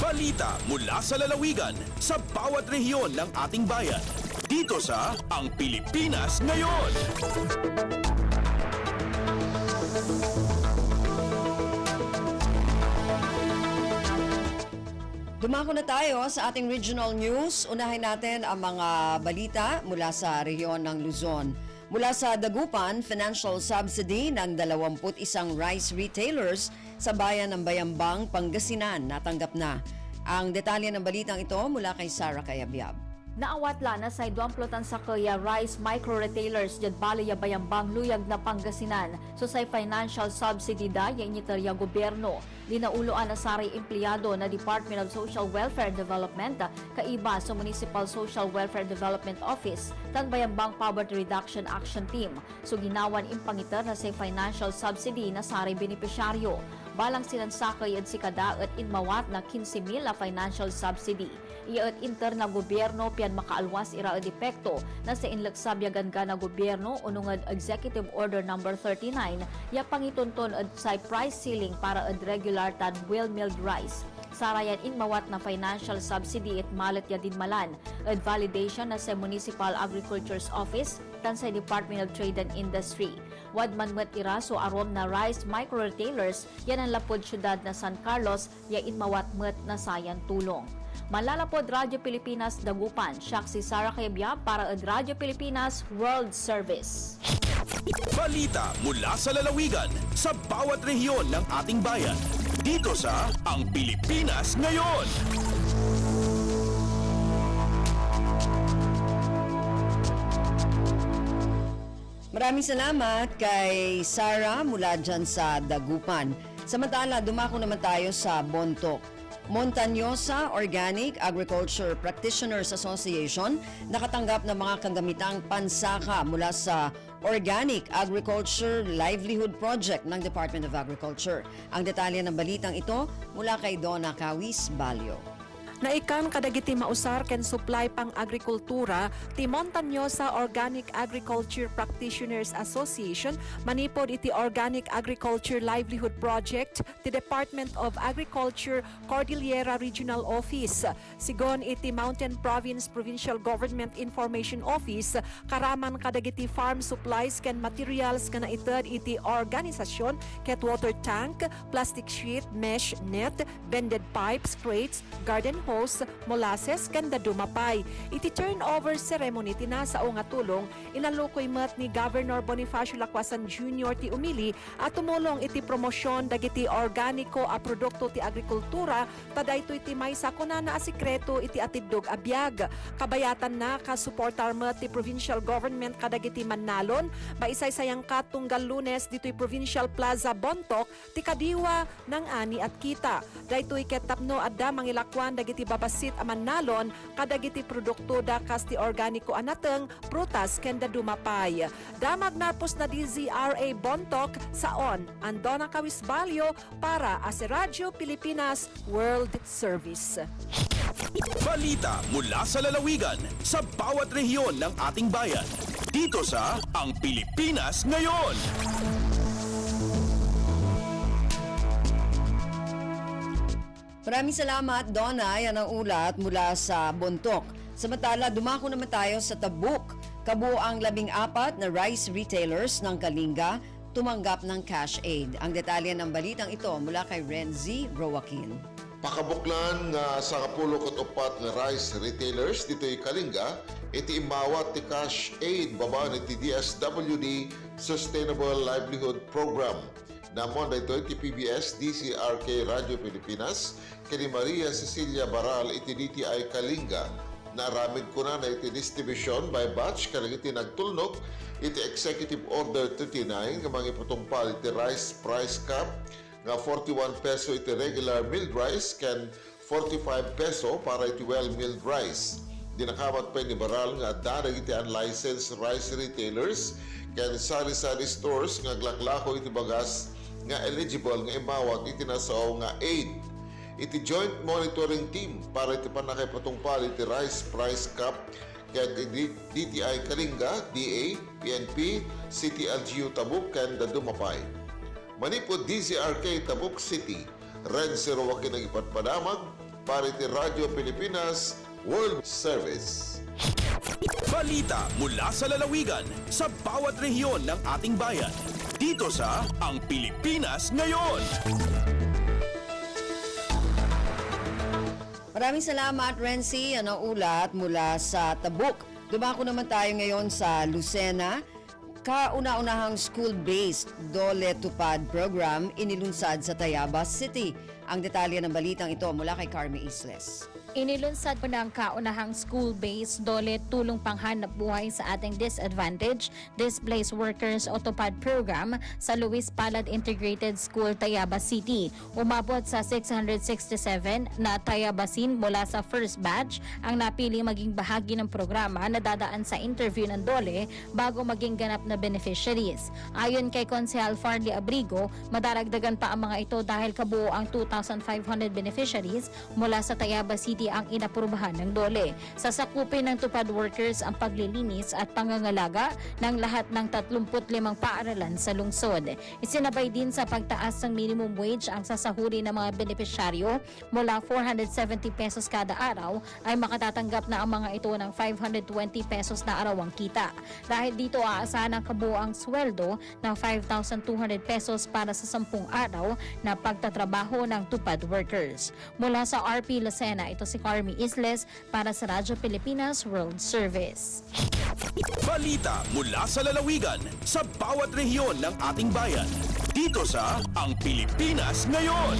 Balita mula sa lalawigan sa bawat rehiyon ng ating bayan. Dito sa Ang Pilipinas Ngayon. Dumako na tayo sa ating regional news. Unahin natin ang mga balita mula sa rehiyon ng Luzon. Mula sa Dagupan, financial subsidy ng 21 rice retailers sa bayan ng Bayambang, Pangasinan natanggap na. Ang detalye ng balitang ito mula kay Sarah Cayabyab. Naawatla na sa idwamplotan sa kaya rice micro-retailers dyan balaya Bayambang luyag na Pangasinan. So sa financial subsidy da ya initarya gobyerno. Dinauloan na sari empleyado na Department of Social Welfare and Development kaiba sa Municipal Social Welfare and Development Office tan Bayambang Poverty Reduction Action Team. So ginawan impangitar na sa financial subsidy na sari benepisyaryo. Balang sinansakay at sikada at inmawat na 15,000 na financial subsidy. Iya at inter na gobyerno pian makaalwas ira at epekto na sa inlagsabyagan ka na gobyerno unungad Executive Order No. 39 ya pangitunton at sa price ceiling para at regular tan well-milled rice. Sarayan inmawat na financial subsidy at malat ya din malan at validation na sa Municipal Agriculture's Office tan sa Department of Trade and Industry. Wadman met iraso arom na rice micro-retailers yan ang lapod syudad na San Carlos ya inmawat met na sayan tulong. Malalapod Radyo Pilipinas Dagupan, siya si Sarah Cayabyab para at Radyo Pilipinas World Service. Balita mula sa lalawigan sa bawat rehiyon ng ating bayan. Dito sa Ang Pilipinas Ngayon. Maraming salamat kay Sarah mula dyan sa Dagupan. Samantala, dumako naman tayo sa Bontoc. Montañosa Organic Agriculture Practitioners Association nakatanggap ng mga kagamitang pansaka mula sa Organic Agriculture Livelihood Project ng Department of Agriculture. Ang detalye ng balitang ito mula kay Donna Cawis Balyo. Naikan kadagiti mausar ken supply pang agrikultura ti Montañosa Organic Agriculture Practitioners Association manipod iti Organic Agriculture Livelihood Project ti Department of Agriculture Cordillera Regional Office. Sigon iti Mountain Province Provincial Government Information Office karaman kadagiti farm supplies ken materials ken ited iti organisasyon ket water tank, plastic sheet, mesh net, bended pipes, crates, garden hose, molasses, kanda dumapay. Iti turnover ceremony tinasao nga tulong inalukoy met ni Governor Bonifacio Lacuasan Jr. ti umili at tumulong iti promosyon dagiti organiko a produkto ti agrikultura tadaytoy ti maysa kunana a sikreto iti atiddog a biag. Kabayatan na kasuportar met ti provincial government kadagiti Mannalon maisaysayang katunggal Lunes ditoy Provincial Plaza Bontoc ti kadiwa ng ani at kita. Daytoy ket tapno adda mangilakwan dagiti babasit a Mannalon kadagiti produkto da kas ti organiko anateng prutas ken da dumapay. Damag narpos na DZRA Bontoc saon ang Donna Cawis Balyo para sa Radyo Pilipinas World Service. Balita mula sa lalawigan sa bawat rehiyon ng ating bayan. Dito sa Ang Pilipinas Ngayon. Maraming salamat, Donna. Yan ang ulat mula sa Bontoc. Samantala, dumako naman tayo sa Tabuk. Kabuo ang 14 na rice retailers ng Kalinga tumanggap ng cash aid. Ang detalye ng balitang ito mula kay Renzi Roaquin. Pakabuklan nga sa kapulok at upat nga rice retailers dito'y Kalinga, iti imawat ti cash aid baba ni DSWD Sustainable Livelihood Program. Namon dito iti PBS DCRK Radio Pilipinas kini Maria Cecilia Baral iti DTI Kalinga na ramid ko na iti distribution by batch kalang iti nagtulnog iti Executive Order 39 nga mangiputungpal iti rice price cap nga 41 peso iti regular milled rice ken 45 peso para iti well milled rice. Dinakamat pa ni Baral nga darag iti unlicensed rice retailers ken sari-sari stores nga glaklako iti bagas nga eligible nga imawat iti nasaw nga aid. Iti joint monitoring team para iti panakipatungpal iti rice price cap kaya DTI Kalinga, DA, PNP, City LGU Tabuk, ken Dumapay. Manipod DZRK Tabuk City, Red Zero Wakin ang ipatpadamag, para iti Radio Pilipinas World Service. Balita mula sa lalawigan sa bawat rehiyon ng ating bayan. Dito sa Ang Pilipinas Ngayon. Maraming salamat, Renzi. Ano ulat mula sa Tabuk. Dumako naman tayo ngayon sa Lucena. Kauna-unahang school-based Dole Tupad program inilunsad sa Tayabas City. Ang detalye ng balitang ito mula kay Carmi Isles. Inilunsad po ng kaunahang school-based Dole Tulong Panghanap Buhay sa Ating Disadvantage Displaced Workers o TUPAD program sa Luis Palad Integrated School, Tayabas City. Umabot sa 667 na Tayabasin mula sa first batch ang napili maging bahagi ng programa na dadaan sa interview ng Dole bago maging ganap na beneficiaries. Ayon kay Konsehal Farley Abrigo, madaragdagan pa ang mga ito dahil kabuo ang 2,500 beneficiaries mula sa Tayabas City ang inaprubahan ng Dole. Sasakupin ng TUPAD workers ang paglilinis at pangangalaga ng lahat ng 35 paaralan sa lungsod. Isinabay din sa pagtaas ng minimum wage ang sasahuri ng mga benepisyaryo mula 470 pesos kada araw ay makatatanggap na ang mga ito ng 520 pesos na arawang kita. Dahil dito aasahan ang kabuoang sweldo ng 5,200 pesos para sa 10 araw na pagtatrabaho ng TUPAD workers. Mula sa RP Lucena, ito si Carmi Isles para sa Radyo Pilipinas World Service. Balita mula sa lalawigan sa bawat rehiyon ng ating bayan. Dito sa Ang Pilipinas Ngayon.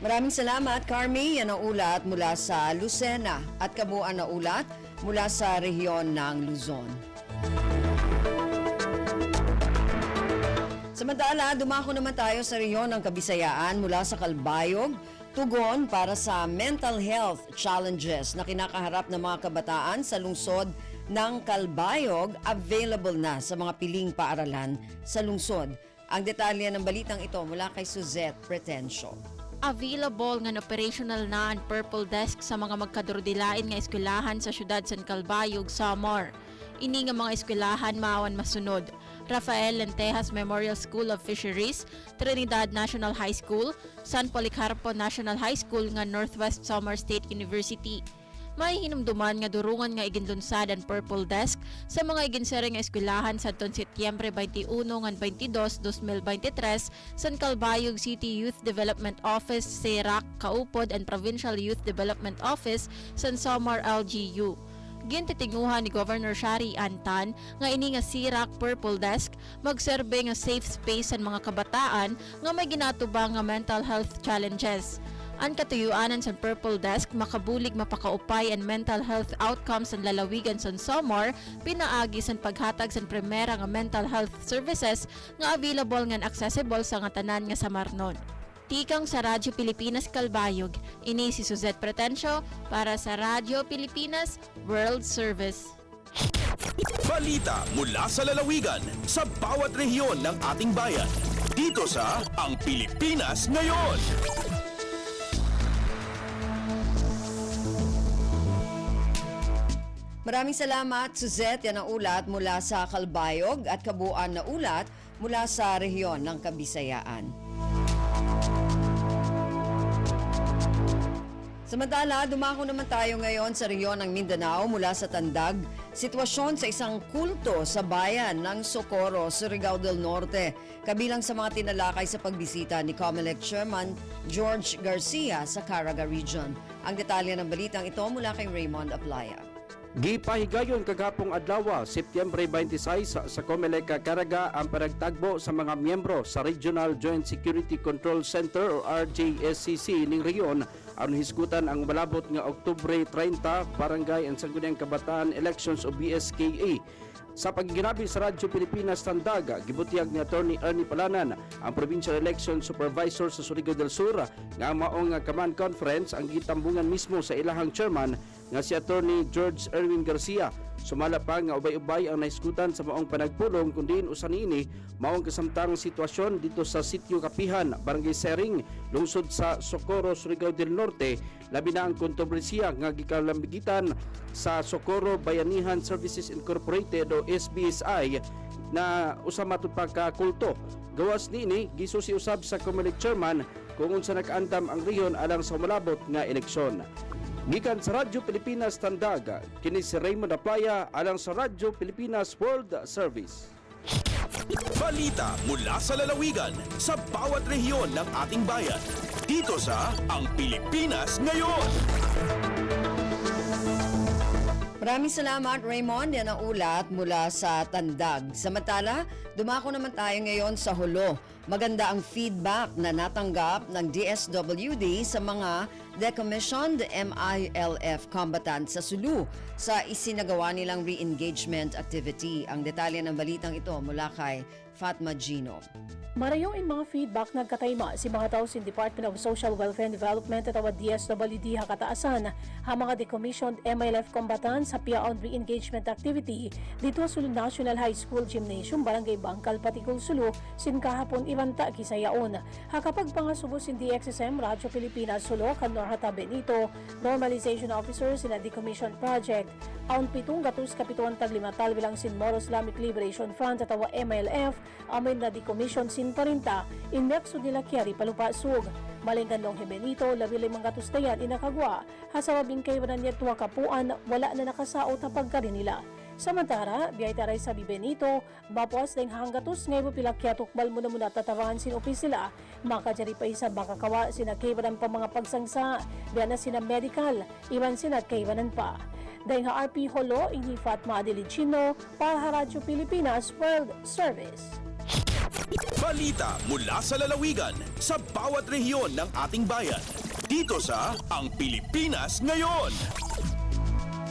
Maraming salamat, Carmi. Yan ang ulat mula sa Lucena at kabuuan na ulat mula sa rehiyon ng Luzon. Samantala, dumako naman tayo sa rehiyon ng Kabisayaan mula sa Calbayog, tugon para sa mental health challenges na kinakaharap ng mga kabataan sa lungsod ng Calbayog, available na sa mga piling paaralan sa lungsod. Ang detalye ng balitang ito mula kay Suzette Pretencio. Available nga operational na ang Purple Desk sa mga magkadurdilain nga eskwelahan sa syudad San Calbayog, Samar. Ini nga mga eskwelahan maawan masunod: Rafael Lentejas Memorial School of Fisheries, Trinidad National High School, San Policarpo National High School nga Northwest Samar State University. May hinumduman nga durungan nga iginlunsad ang Purple Desk sa mga iginsere nga eskwelahan sa Setyembre 21 ngan 22, 2023 San Calbayog City Youth Development Office, SERAC, Kaupod and Provincial Youth Development Office, San Samar LGU. Gintitinguhan ni Governor Shari Antan nga ini nga SERAC Purple Desk magserbe nga safe space sa mga kabataan nga may ginatubang nga mental health challenges. Ang katuyuanan sa Purple Desk makabulig mapakaupay and mental health outcomes sa lalawigan sa Samar, pinaagi sa paghatag sa primera nga mental health services nga available nga accessible sa nga tanan nga Samarnon. Tikang sa Radyo Pilipinas Calbayog, ini si Suzette Pretencio para sa Radyo Pilipinas World Service. Balita mula sa lalawigan sa bawat rehiyon ng ating bayan. Dito sa Ang Pilipinas Ngayon. Maraming salamat, Suzette. Yan ang ulat mula sa Calbayog at kabuuan na ulat mula sa rehiyon ng Kabisayaan. Samantala, dumako naman tayo ngayon sa rehiyon ng Mindanao mula sa Tandag. Sitwasyon sa isang kulto sa bayan ng Socorro, Surigao del Norte. Kabilang sa mga tinalakay sa pagbisita ni COMELEC Chairman George Garcia sa Caraga Region. Ang detalye ng balitang ito mula kay Raymond Aplaya. Gipahigayon kagapong adlaw, Setyembre 26 sa COMELEC Caraga ang panagtagbo sa mga miyembro sa Regional Joint Security Control Center o RJSCC ning rehiyon aron hisgutan ang malabot nga Oktubre 30 Barangay and Sangguniang Kabataan Elections o BSKA. Sa pagginabi sa Radyo Pilipinas Tandag, gibutiyag ni Attorney Ernie Palanan, ang Provincial Election Supervisor sa Surigao del Sur, nga maong command conference ang gitambungan mismo sa ilahang chairman nga si Attorney George Erwin Garcia. Sumala pa nga ubay-ubay ang naiskutan sa maong panagpulong kundi usan niini maong kasamtang sitwasyon dito sa Sitio Kapihan, Barangay Sering, lungsod sa Socorro, Surigao del Norte, labi na ang kontrobersiya nga gikalambigitan sa Socorro Bayanihan Services Incorporated o SBSI na usama to pagkakulto Gawas niini gisusi usab sa COMELEC chairman kung unsa nakaandam ang rehiyon alang sa malabot nga eleksyon. Gikan sa Radyo Pilipinas Tandag, kini si Raymond Aplaya alang sa Radyo Pilipinas World Service. Balita mula sa lalawigan sa bawat rehiyon ng ating bayan. Dito sa Ang Pilipinas Ngayon. Maraming salamat, Raymond. Yan ang ulat mula sa Tandag. Samantala, dumako naman tayo ngayon sa Hulo. Maganda ang feedback na natanggap ng DSWD sa mga decommissioned MILF combatants sa Sulu sa isinagawa nilang re-engagement activity. Ang detalye ng balitang ito mula kay Fatma Gino. Marayong in mga feedback nagkatayma si mga tao sa Department of Social Welfare and Development at DSWD hakataasan ang mga decommissioned MILF combatants sa piaon re-engagement activity dito sa Sulu National High School Gymnasium, Barangay Bangkal, Patikul, Sulu, sin kahapon ibanta kisayaon. Hakapag pangasubo sin DXSM, Radyo Pilipinas, Sulu, kan Norhata Benito, Normalization Officer sina Decommission Project, aun pitong gatus kapituan taglimatal bilang sin Moro Islamic Liberation Front at MILF, amin na decommission sin parinta, inmekso nila Kiari Palupasug. Malinggan nung Benito, labi limang gatus na yan inakagwa, hasawabing kayo na niya tuwa kapuan, wala na nakasaot na pagkarin nila. Samantara, biyay taray sa Benito, mapuas na yung hanggatos ngayon pilakyatukbal muna tatawahan sin opis sila, makajari pa isa makakawa sinakaibanan pa mga pagsangsa, biyan na sina medical, iban sinakaibanan pa. Dahil nga RP Holo, ini Fatma Adilicino, para Radyo Pilipinas World Service. Balita mula sa lalawigan sa bawat rehiyon ng ating bayan. Dito sa Ang Pilipinas Ngayon.